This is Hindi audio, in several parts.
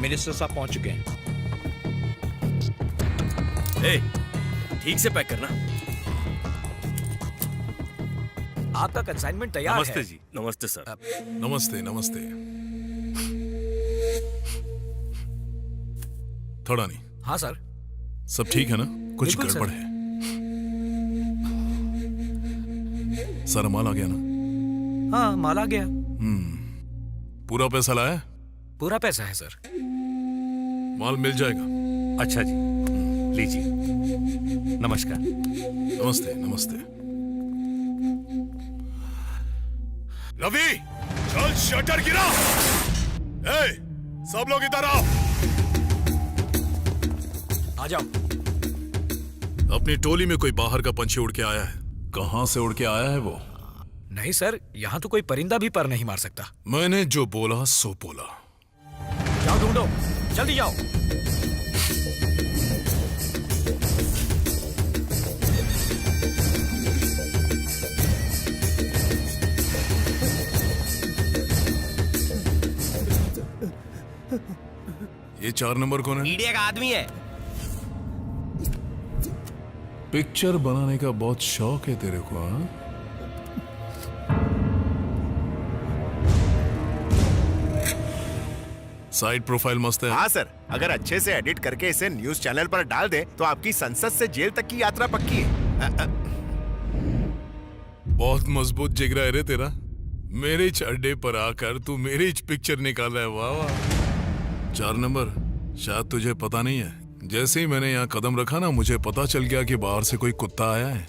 मिनिस्टर साहब पहुंच चुके हैं। ठीक से पैक करना। आपका कंसाइनमेंट तैयार है। नमस्ते जी। नमस्ते सर। नमस्ते नमस्ते। थोड़ा नहीं। हाँ सर। सब ठीक है ना? कुछ बिल्कुल गड़बड़ सर। है? सारा माल आ गया ना? हाँ, माल आ गया। पूरा पैसा लाया? पूरा पैसा है सर। माल मिल जाएगा। अच्छा जी, लीजिए। नमस्कार। नमस्ते नमस्ते। रवि, चल शटर गिरा। सब लोग इधर आओ। आ जाओ। अपनी टोली में कोई बाहर का पंछी उड़ के आया है? कहां से उड़ के आया है वो? नहीं सर, यहाँ तो कोई परिंदा भी पर नहीं मार सकता। मैंने जो बोला सो बोला। जाओ ढूंढो, जल्दी जाओ। ये 4 नंबर कौन है? मीडिया का आदमी है। पिक्चर बनाने का बहुत शौक है तेरे को, हाँ? साइड प्रोफाइल मस्त है। हाँ सर, अगर अच्छे से एडिट करके इसे न्यूज चैनल पर डाल दे तो आपकी संसद से जेल तक की यात्रा पक्की है। बहुत मजबूत जिगरा है रे तेरा। मेरे अड्डे पर आकर तू मेरी पिक्चर निकाल रहा है। वाह वाह। 4 नंबर, शायद तुझे पता नहीं है, जैसे ही मैंने यहाँ कदम रखा ना, मुझे पता चल गया कि बाहर से कोई कुत्ता आया है।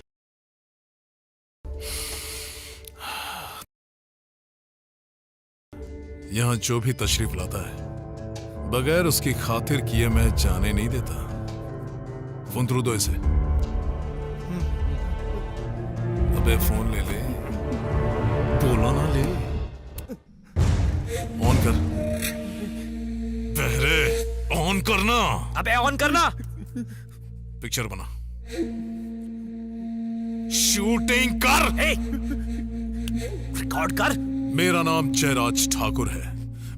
यहाँ जो भी तशरीफ लाता है, बगैर उसकी खातिर किए मैं जाने नहीं देता। फोन दो इसे। अबे फोन ले ले, बोला ना ले। ऑन कर। बहरे, ऑन करना। अबे ऑन करना। पिक्चर बना, शूटिंग कर। रिकॉर्ड कर। मेरा नाम जयराज ठाकुर है।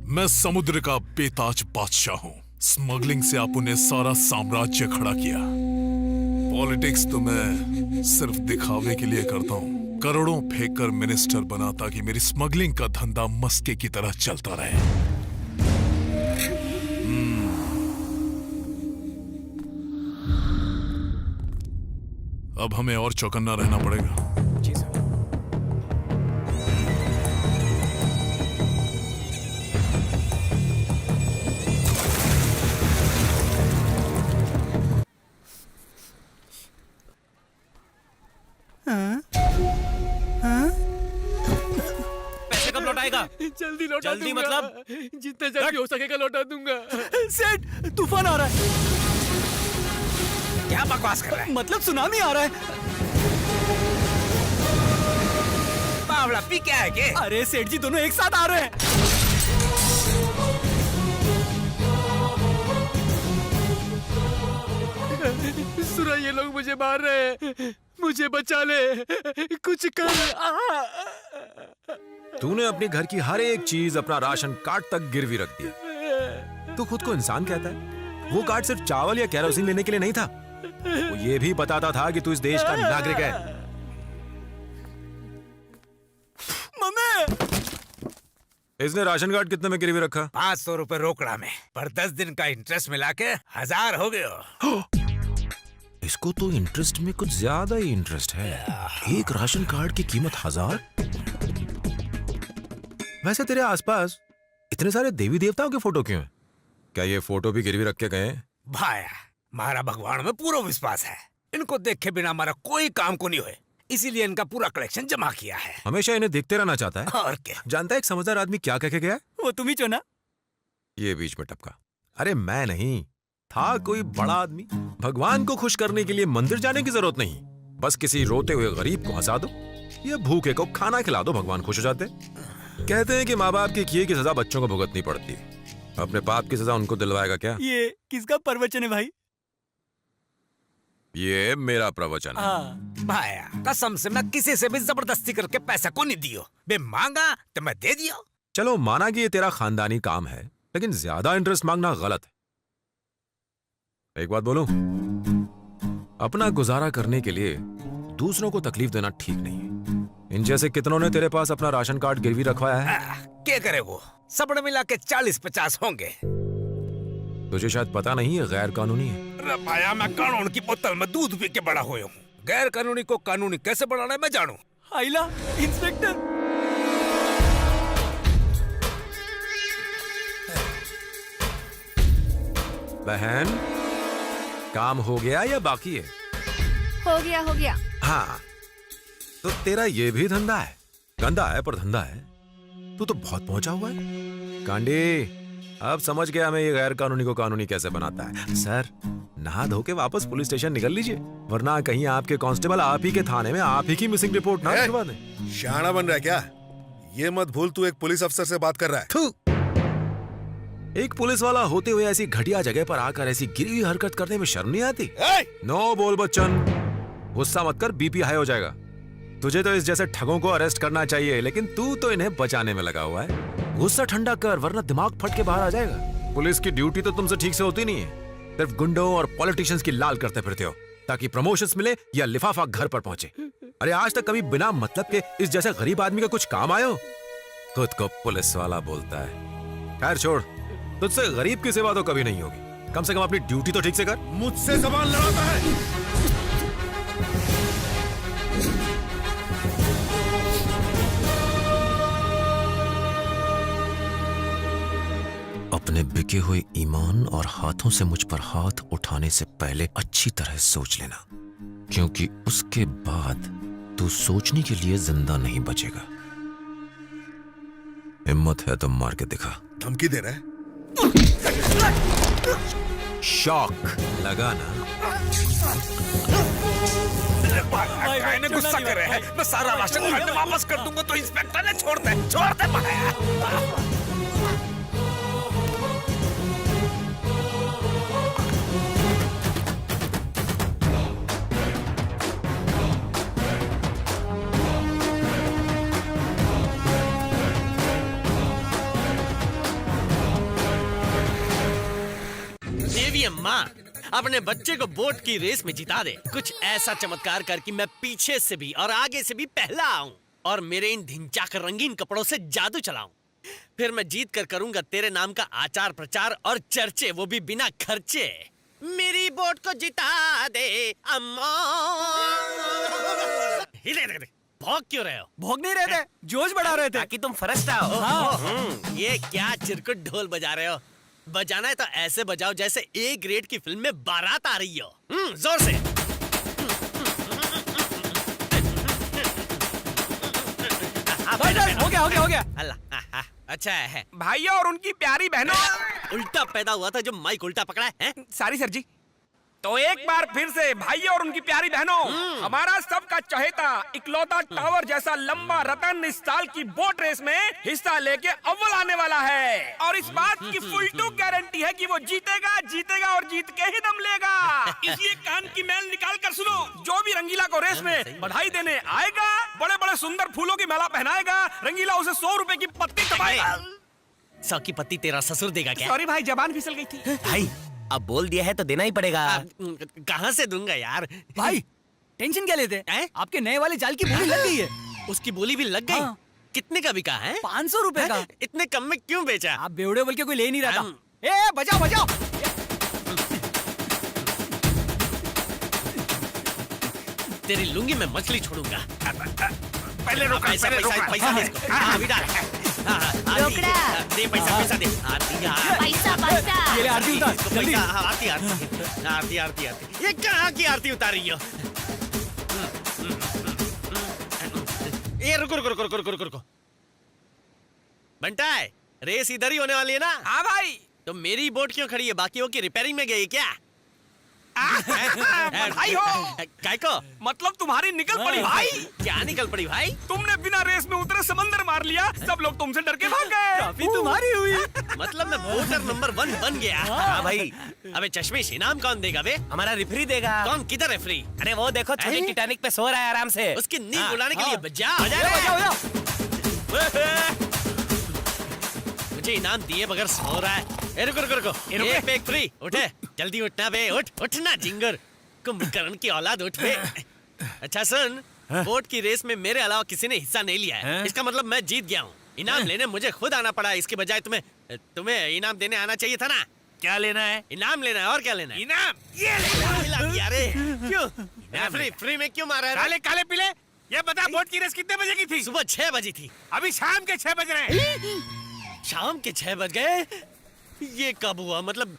मैं समुद्र का बेताज बादशाह हूं। स्मगलिंग से आपने सारा साम्राज्य खड़ा किया। पॉलिटिक्स तो मैं सिर्फ दिखावे के लिए करता हूं। करोड़ों फेंक कर मिनिस्टर बना ताकि मेरी स्मगलिंग का धंधा मस्के की तरह चलता रहे। अब हमें और चौकन्ना रहना पड़ेगा। जी सर। पैसे कब लौटाएगा? जल्दी लौटा जल्दी दूंगा। मतलब? जितना जल्दी हो सकेगा लौटा दूंगा। सेठ, तूफान आ रहा है। क्या बकवास कर रहा है? मतलब सुनामी आ रहा है। बावला पी क्या है के? अरे सेठ जी, दोनों एक साथ आ रहे हैं। सुना, ये लोग मुझे मार रहे हैं। मुझे बचा ले, कुछ कर। तूने अपने घर की हर एक चीज, अपना राशन कार्ड तक गिरवी रख दिया। तू खुद को इंसान कहता है? वो कार्ड सिर्फ चावल या केरोसिन लेने के लिए नहीं था, वो ये भी बताता था कि तू इस देश का नागरिक है। मम्मी! इसने राशन कार्ड कितने में गिरवी रखा? 500 रुपए रोकड़ा में, पर 10 दिन का इंटरेस्ट मिला के 1000 हो गए। इसको तो इंटरेस्ट में कुछ ज्यादा ही इंटरेस्ट है। एक राशन कार्ड की कीमत 1000। वैसे तेरे आसपास इतने सारे देवी देवताओं के फोटो क्यों हैं? क्या ये फोटो भी गिरवी रख के गए? भाया, हमारा भगवान में पूरा विश्वास है। इनको देखे बिना हमारा कोई काम को नहीं हुए, इसीलिए इनका पूरा कलेक्शन जमा किया है। हमेशा इन्हें देखते रहना चाहता है। और क्या? जानता है एक समझदार आदमी क्या कह के गया? वो तुम ही चुना। ये बीच में टपका। अरे मैं नहीं था, कोई बड़ा आदमी। भगवान को खुश करने के लिए मंदिर जाने की जरूरत नहीं, बस किसी रोते हुए गरीब को हंसा दो या भूखे को खाना खिला दो, भगवान खुश हो जाते। कहते हैं कि माँ बाप की किए की सजा बच्चों को भुगतनी पड़ती है। अपने पाप की सजा उनको दिलवाएगा क्या? ये किसका प्रवचन है भाई? ये मेरा प्रवचन है। हाँ। भाया, कसम से मैं किसी से भी जबरदस्ती करके पैसा को नहीं दियो। बे मांगा तो मैं दे दियो। चलो माना कि ये तेरा खानदानी काम है, लेकिन ज्यादा इंटरेस्ट मांगना गलत है। एक बात बोलूं, अपना गुजारा करने के लिए दूसरों को तकलीफ देना ठीक नहीं है। इन जैसे कितनों ने तेरे पास अपना राशन कार्ड गिरवी रखवाया है? क्या करे वो, सबने मिला के 40-50 होंगे। तुझे शायद पता नहीं है, गैर कानूनी है। अरे भाया, मैं कानून की बोतल में दूध पी के बड़ा हुआ हूँ। गैर कानूनी को कानूनी कैसे बनाना है मैं जानू। आइला इंस्पेक्टर, बहन, काम हो गया या बाकी है? हो गया। हाँ, तो तेरा ये भी धंधा है? गंदा है पर धंधा है। तू तो बहुत पहुंचा हुआ है। कांडी, अब समझ गया मैं ये गैर कानूनी को कानूनी कैसे बनाता है। सर, नहा धो के वापस पुलिस स्टेशन निकल लीजिए, वरना कहीं आपके कांस्टेबल आप ही के थाने में आप ही की मिसिंग रिपोर्ट ना करवा दें। शाना बन रहा है क्या? ये मत भूल तू एक पुलिस अफसर से बात कर रहा है। एक पुलिस वाला होते हुए ऐसी घटिया जगह पर आकर ऐसी गिरी हुई हरकत करने में शर्म नहीं आती? नो बोल बच्चन, गुस्सा मत कर, बीपी हाई हो जाएगा। तुझे तो इस जैसे ठगों को अरेस्ट करना चाहिए, लेकिन तू तो इन्हें बचाने में लगा हुआ है। गुस्सा ठंडा कर, वरना दिमाग फट के बाहर आ जाएगा। पुलिस की ड्यूटी तो तुमसे ठीक से होती नहीं है, सिर्फ गुंडों और पॉलिटिशियंस की लाल करते फिरते हो ताकि प्रमोशंस मिले या लिफाफा घर पर पहुंचे। अरे आज तक कभी बिना मतलब के इस जैसे गरीब आदमी का कुछ काम आयो? खुद को पुलिस वाला बोलता है। खैर छोड़, तुझसे गरीब की सेवा तो कभी नहीं होगी। कम से कम अपनी ड्यूटी तो ठीक से कर। मुझसे जबान लड़ाता है। अपने बिके हुए ईमान और हाथों से मुझ पर हाथ उठाने से पहले अच्छी तरह सोच लेना, क्योंकि उसके बाद तू सोचने के लिए जिंदा नहीं बचेगा। हिम्मत है तो मार के दिखा। धमकी दे रहा है? शॉक लगा ना? मैंने गुस्सा कर रहे हैं, मैं सारा राशन कार्ड वापस कर दूंगा तो इंस्पेक्टर ने छोड़ दे भाया। देवी अम्मा, अपने बच्चे को बोट की रेस में जिता दे। कुछ ऐसा चमत्कार कर कि मैं पीछे से भी और आगे से भी पहला आऊं और मेरे इन ढिंचाक रंगीन कपड़ों से जादू चलाऊं। फिर मैं जीत कर करूंगा तेरे नाम का आचार प्रचार और चर्चे, वो भी बिना खर्चे। मेरी बोट को जिता दे अम्मा। भौंक क्यों रहे हो? भोग नहीं रहे थे, जोश बढ़ा रहे थे ताकि तुम फरस्ट आओ। हाँ। ये क्या चिरकुट ढोल बजा रहे हो? बजाना है तो ऐसे बजाओ जैसे ए ग्रेड की फिल्म में बारात आ रही हो। जोर से। हो गया। अल्लाह, अच्छा है। भाइयों और उनकी प्यारी बहनों, उल्टा पैदा हुआ था जो माइक उल्टा पकड़ा है। सारी सर जी। तो एक बार फिर से भाइयों और उनकी प्यारी बहनों, हमारा सबका चहेता इकलौता टावर जैसा लंबा रतन इस साल की बोट रेस में हिस्सा लेके अव्वल आने वाला है। और इस बात की फुल टू गारंटी है कि वो जीतेगा और जीत के ही दम लेगा। इसलिए कान की मैल निकाल कर सुनो, जो भी रंगीला को रेस में बधाई देने आएगा, बड़े बड़े सुंदर फूलों की माला पहनाएगा, रंगीला उसे 100 रुपए की पत्ती दबाएगा। 100 की पत्ती तेरा ससुर देगा क्या? सॉरी भाई, जबान फिसल गई थी। भाई अब बोल दिया है तो देना ही पड़ेगा। कहाँ से दूंगा यार? भाई टेंशन क्या लेते हैं? आपके नए वाले जाल की बोली लग गई है। उसकी बोली भी लग गई? हाँ। कितने का बिका है? 500 रुपए का। इतने कम में क्यों बेचा? आप बेवड़े बोल के कोई ले नहीं रहा था। ए बजाओ। तेरी लुंगी में मछली छोड़ूंगा। पहले रोका, पैसा दे इसको। हाँ, अभी डाल। रोकड़ा। दे पैसा दे। पैसा। ये ले आरती उतार, इसको जल्दी। पैसा। आरती। ये कहाँ की आरती उतारी हो? ये रुको। बंटा है, रेस इधर ही होने वाली है ना? हाँ भाई। तो मेरी बोट क्यों खड़ी है? बाकियों की रिपेयरिंग में गई क्या? बधाई हो। काय को? मतलब तुम्हारी निकल पड़ी भाई। क्या निकल पड़ी भाई? तुमने बिना रेस में उतरे समंदर मार लिया, सब लोग तुमसे डर के भाग गए। काफी तुम्हारी हुई। मतलब मैं वोटर नंबर 1 बन गया। हाँ भाई। अबे चश्मिश, इनाम कौन देगा बे? हमारा रेफरी देगा। कौन? किधर रेफरी? अरे वो देखो, छोटी टिटैनिक पे सो रहा है आराम से। उसकी नींद उड़ाने के लिए बजा। मुझे इनाम दिए बगैर सो रहा है। ए, रुको रुको रुको, एक पे एक फ्री। उठे, जल्दी उठना बे, उठना जिंगर, कुंभकर्ण की औलाद, उठ बे। अच्छा सुन, बोट की रेस में मेरे अलावा किसी ने हिस्सा नहीं लिया है, इसका मतलब मैं जीत गया हूँ। इनाम लेने मुझे खुद आना पड़ा, इसके बजाय तुम्हें इनाम देने आना चाहिए था ना। क्या लेना है? इनाम लेना है, और क्या लेना है? इनाम ये मिला दिया रे। क्यों फ्री में क्यों मारा है? काले काले पीले, ये बता बोट की रेस कितने बजे की थी? सुबह 6 बजी थी। अभी शाम के 6 बज रहे हैं। शाम के 6 बज गए? ये कब हुआ? मतलब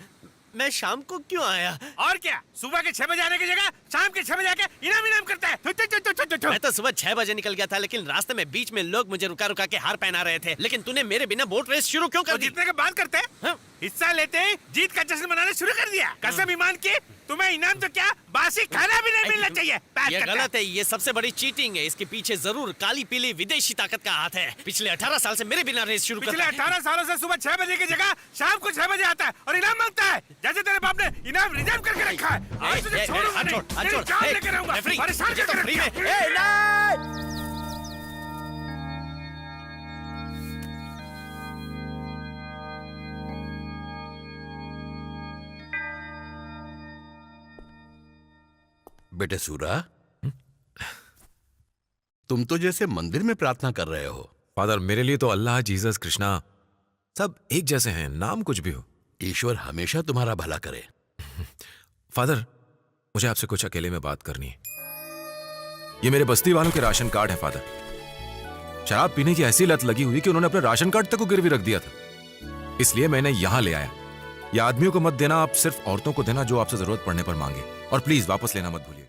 मैं शाम को क्यों आया? और क्या, सुबह के 6 बजे आने की जगह शाम के 6 बजे आके इनाम करता है। मैं तो सुबह 6 बजे निकल गया था, लेकिन रास्ते में बीच में लोग मुझे रुका रुका के हार पहना रहे थे। लेकिन तूने मेरे बिना बोट रेस शुरू क्यों कर दी? जीतने के बाद करते हैं, हाँ? हिस्सा लेते ही जीत का जश्न मनाना शुरू कर दिया। कसम ईमान की, तुम्हें इनाम तो क्या बासी खाना भी नहीं मिलना चाहिए। ये गलत है, ये सबसे बड़ी चीटिंग है। इसके पीछे जरूर काली पीली विदेशी ताकत का हाथ है। पिछले 18 साल से मेरे बिना रेस शुरू पिछले करता है। 18 सालों से सुबह 6 बजे की जगह शाम को 6 बजे आता है और इनाम मांगता है। जैसे तेरे बाप ने इनाम रिजर्व करके रखा है। आज तुझे छोड़ूंगा नहीं, तेरी जान लेके रहूंगा, परेशान करके रखा। बेटे सूरा, तुम तो जैसे मंदिर में प्रार्थना कर रहे हो। फादर, मेरे लिए तो अल्लाह, जीसस, कृष्णा सब एक जैसे हैं, नाम कुछ भी हो। ईश्वर हमेशा तुम्हारा भला करे। फादर, मुझे आपसे कुछ अकेले में बात करनी है। ये मेरे बस्ती वालों के राशन कार्ड है फादर। शराब पीने की ऐसी लत लगी हुई कि उन्होंने अपने राशन कार्ड तक को गिरवी रख दिया था। इसलिए मैंने यहां ले आया। ये आदमियों को मत देना, आप सिर्फ औरतों को देना जो आपसे जरूरत पड़ने पर मांगे। और प्लीज वापस लेना मत भूलिए।